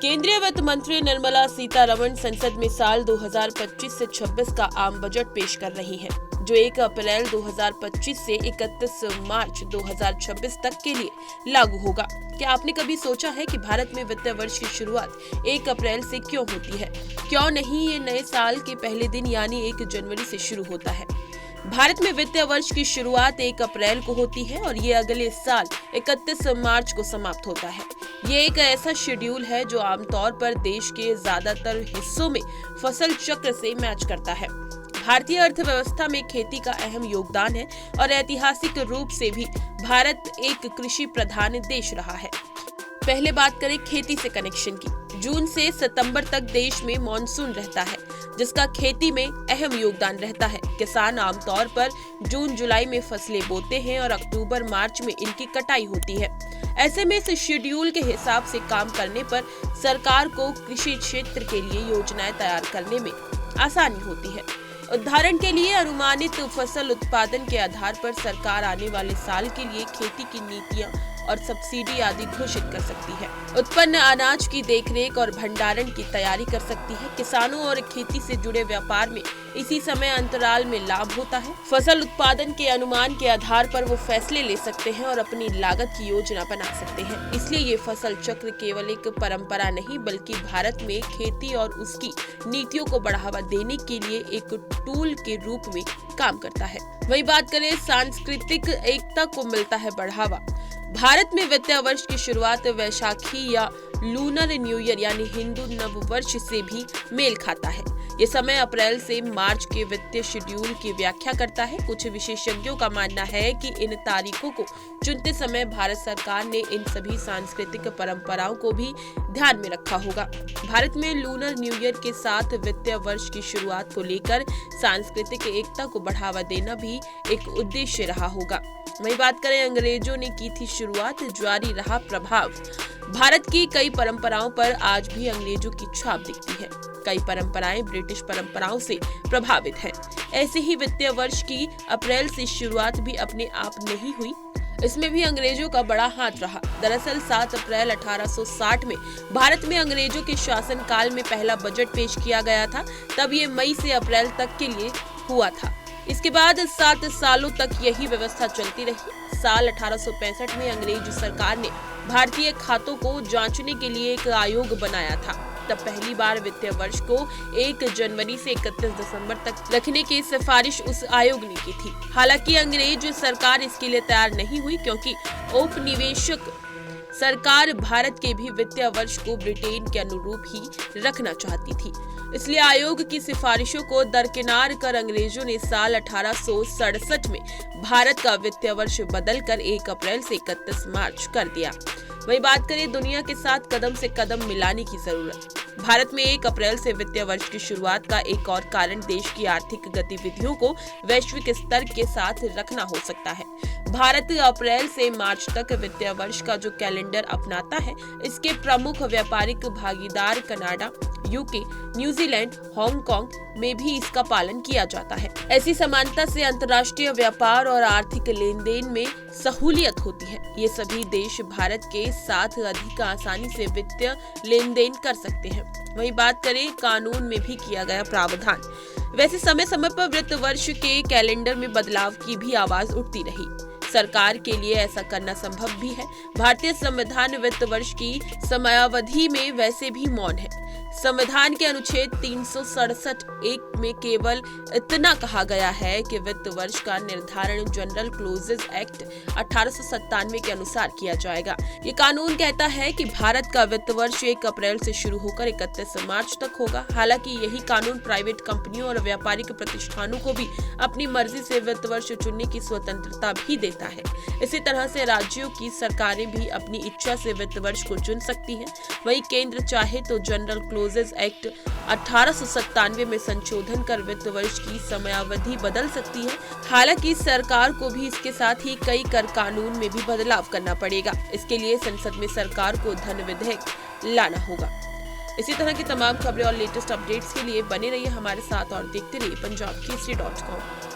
केंद्रीय वित्त मंत्री निर्मला सीतारमण संसद में साल 2025 से 26 का आम बजट पेश कर रही हैं, जो 1 अप्रैल 2025 से 31 मार्च 2026 तक के लिए लागू होगा। क्या आपने कभी सोचा है कि भारत में वित्तीय वर्ष की शुरुआत 1 अप्रैल से क्यों होती है? क्यों नहीं ये नए साल के पहले दिन यानी 1 जनवरी से शुरू होता है? भारत में वित्तीय वर्ष की शुरुआत 1 अप्रैल को होती है और ये अगले साल 31 मार्च को समाप्त होता है। ये एक ऐसा शेड्यूल है जो आमतौर पर देश के ज्यादातर हिस्सों में फसल चक्र से मैच करता है। भारतीय अर्थव्यवस्था में खेती का अहम योगदान है और ऐतिहासिक रूप से भी भारत एक कृषि प्रधान देश रहा है। पहले बात करें खेती से कनेक्शन की। जून से सितंबर तक देश में मॉनसून रहता है, जिसका खेती में अहम योगदान रहता है। किसान आमतौर पर जून जुलाई में फसलें बोते हैं और अक्टूबर मार्च में इनकी कटाई होती है। ऐसे में इस शेड्यूल के हिसाब से काम करने पर सरकार को कृषि क्षेत्र के लिए योजनाएं तैयार करने में आसानी होती है। उदाहरण के लिए अनुमानित फसल उत्पादन के आधार पर सरकार आने वाले साल के लिए खेती की नीतियां और सब्सिडी आदि घोषित कर सकती है। उत्पन्न अनाज की देखरेख और भंडारण की तैयारी कर सकती है। किसानों और खेती से जुड़े व्यापार में इसी समय अंतराल में लाभ होता है। फसल उत्पादन के अनुमान के आधार पर वो फैसले ले सकते हैं और अपनी लागत की योजना बना सकते हैं। इसलिए ये फसल चक्र केवल एक परंपरा नहीं बल्कि भारत में खेती और उसकी नीतियों को बढ़ावा देने के लिए एक टूल के रूप में काम करता है। वही बात करें सांस्कृतिक एकता को मिलता है बढ़ावा। भारत में वित्तीय वर्ष की शुरुआत वैशाखी या लूनर न्यू ईयर यानी हिंदू नव वर्ष से भी मेल खाता है। ये समय अप्रैल से मार्च के वित्तीय शेड्यूल की व्याख्या करता है। कुछ विशेषज्ञों का मानना है कि इन तारीखों को चुनते समय भारत सरकार ने इन सभी सांस्कृतिक परंपराओं को भी ध्यान में रखा होगा। भारत में लूनर न्यू ईयर के साथ वित्तीय वर्ष की शुरुआत को लेकर सांस्कृतिक एकता को बढ़ावा देना भी एक उद्देश्य रहा होगा। वही बात करें अंग्रेजों ने की थी शुरुआत, जारी रहा प्रभाव। भारत की कई परंपराओं पर आज भी अंग्रेजों की छाप दिखती है। कई परंपराएं ब्रिटिश परंपराओं से प्रभावित हैं। ऐसे ही वित्तीय वर्ष की अप्रैल से शुरुआत भी अपने आप नहीं हुई, इसमें भी अंग्रेजों का बड़ा हाथ रहा। दरअसल 7 अप्रैल 1860 में भारत में अंग्रेजों के शासन काल में पहला बजट पेश किया गया था। तब ये मई से अप्रैल तक के लिए हुआ था। इसके बाद 7 सालों तक यही व्यवस्था चलती रही। साल 1865 में अंग्रेज सरकार ने भारतीय खातों को जांचने के लिए एक आयोग बनाया था। तब पहली बार वित्तीय वर्ष को 1 जनवरी से 31 दिसंबर तक रखने की सिफारिश उस आयोग ने की थी। हालांकि अंग्रेज सरकार इसके लिए तैयार नहीं हुई, क्योंकि औपनिवेशिक सरकार भारत के भी वित्तीय वर्ष को ब्रिटेन के अनुरूप ही रखना चाहती थी। इसलिए आयोग की सिफारिशों को दरकिनार कर अंग्रेजों ने साल 1867 में भारत का वित्तीय वर्ष बदलकर 1 अप्रैल से 31 मार्च कर दिया। वही बात करें दुनिया के साथ कदम से कदम मिलाने की जरूरत। भारत में 1 अप्रैल से वित्तीय वर्ष की शुरुआत का एक और कारण देश की आर्थिक गतिविधियों को वैश्विक स्तर के साथ रखना हो सकता है। भारत अप्रैल से मार्च तक वित्तीय वर्ष का जो कैलेंडर अपनाता है, इसके प्रमुख व्यापारिक भागीदार कनाडा, यूके, न्यूजीलैंड, हांगकांग में भी इसका पालन किया जाता है। ऐसी समानता से अंतर्राष्ट्रीय व्यापार और आर्थिक लेन देन में सहूलियत होती है। ये सभी देश भारत के साथ अधिक आसानी से वित्तीय लेन देन कर सकते हैं। वही बात करें कानून में भी किया गया प्रावधान। वैसे समय समय पर वित्त वर्ष के कैलेंडर में बदलाव की भी आवाज उठती रही। सरकार के लिए ऐसा करना संभव भी है। भारतीय संविधान वित्त वर्ष की समयावधि में वैसे भी मौन है। संविधान के अनुच्छेद 367(1) में केवल इतना कहा गया है कि वित्त वर्ष का निर्धारण जनरल क्लोजेज एक्ट 1897 के अनुसार किया जाएगा। ये कानून कहता है कि भारत का वित्त वर्ष 1 अप्रैल से शुरू होकर 31 मार्च तक होगा। हालांकि यही कानून प्राइवेट कंपनियों और व्यापारिक प्रतिष्ठानों को भी अपनी मर्जी से वित्त वर्ष चुनने की स्वतंत्रता भी देता है। इसी तरह से राज्यों की सरकारें भी अपनी इच्छा से वित्त वर्ष को चुन सकती हैं। वहीं केंद्र चाहे तो जनरल क्लोजेज एक्ट 1897 में संशोधन कर वित्त वर्ष की समयावधि बदल सकती है। हालांकि सरकार को भी इसके साथ ही कई कर कानून में भी बदलाव करना पड़ेगा। इसके लिए संसद में सरकार को धन विधेयक लाना होगा। इसी तरह की तमाम खबरें और लेटेस्ट अपडेट्स के लिए बने रहिए हमारे साथ और देखते रहिए punjabkesari.com।